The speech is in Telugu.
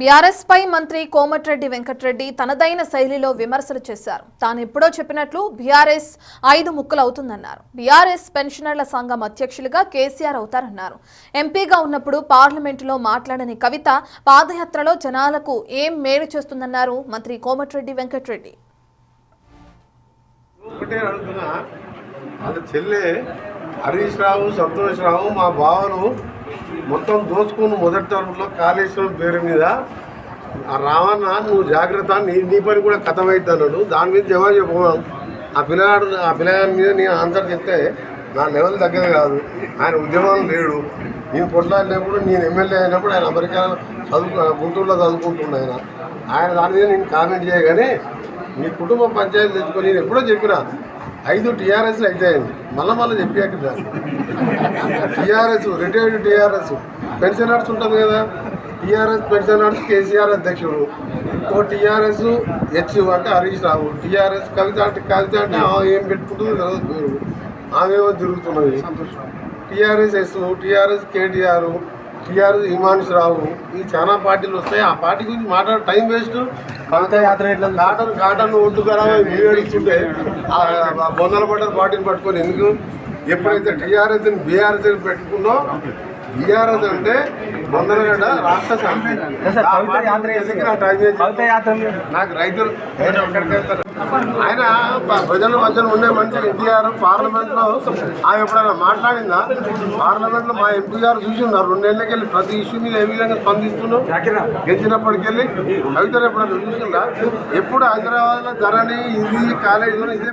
బీఆర్ఎస్ పై మంత్రి కోమటిరెడ్డి వెంకటరెడ్డి తనదైన శైలిలో విమర్శలు చేశారు. తాను ఎప్పుడో చెప్పినట్లు బీఆర్ఎస్ 5 ముక్కలు అవుతుందన్నారు. బీఆర్ఎస్ పెన్షనర్ల సంఘం అధ్యక్షులుగా కేసీఆర్ అవుతారన్నారు. ఎంపీగా ఉన్నప్పుడు పార్లమెంటులో మాట్లాడని కవిత పాదయాత్రలో జనాలకు ఏం మేలు చేస్తుందన్నారు మంత్రి కోమటిరెడ్డి వెంకటరెడ్డి. హరీష్ రావు, సంతోష్ రావు మా బావను మొత్తం దోచుకుని మొదటి తరపులో కాళేశ్వరం పేరు మీద రావన్న నువ్వు జాగ్రత్త, నీ పని కూడా కథమైద్ది అన్నాడు. దాని మీద జవాబు చెప్పమా. ఆ పిల్లగాడి మీద నేను ఆన్సర్ చెప్తే నా లెవెల్ దగ్గర కాదు. ఆయన ఉద్యమం లేడు. నేను కొట్లాడినప్పుడు, నేను ఎమ్మెల్యే అయినప్పుడు ఆయన అమెరికా గుంటూరులో చదువుకుంటున్నా. ఆయన దాని మీద నేను కామెంట్ చేయగానే మీ కుటుంబ పంచాయతీ తెచ్చుకొని నేను ఎప్పుడో చెప్పినా 5 టీఆర్ఎస్లు అయితాయండి. మళ్ళీ చెప్పాక టీఆర్ఎస్ రిటైర్డ్ టీఆర్ఎస్ పెన్షనర్స్ ఉంటుంది కదా, టీఆర్ఎస్ పెన్షనర్స్ కేసీఆర్ అధ్యక్షుడు, ఓ టీఆర్ఎస్ హెచ్ అంటే హరీష్ రావు, టీఆర్ఎస్ కవిత అంటే ఏం పెట్టుకుంటుందో తెలియదు పేరు, ఆమెమో తిరుగుతున్నది. టీఆర్ఎస్ ఎస్, టీఆర్ఎస్ కేటీఆర్, టీఆర్ఎస్ హిమాంశు రావు, ఈ చాలా పార్టీలు వస్తాయి. ఆ పార్టీ గురించి మాట్లాడే టైం వేస్ట్. కాటన్ ఒడ్డు ఖరాబ్ మీరు అడుగుతుంటే బొందల పడ్డ పార్టీని పట్టుకొని ఎందుకు? ఎప్పుడైతే టీఆర్ఎస్ బీఆర్ఎస్ పెట్టుకున్నో, బీఆర్ఎస్ అంటే బొందలగడ్డ రాష్ట్ర సమితి, నాకు రైతులు ఆయన ప్రజల మధ్యలో ఉండే మనిషి. ఎన్టీఆర్ పార్లమెంట్లో ఆమె ఎప్పుడైనా మాట్లాడిందా? పార్లమెంట్లో మా ఎంపీ గారు చూసిన్నారు 2 ఏళ్ళకి వెళ్ళి ప్రతి ఇష్యూ మీద ఏ విధంగా స్పందిస్తున్నాం. గెలిచినప్పటికెళ్ళి కవితలు ఎప్పుడైనా చూసిందా? ఎప్పుడు హైదరాబాద్లో ధరణి, ఇది కాలేజీలో ఇదే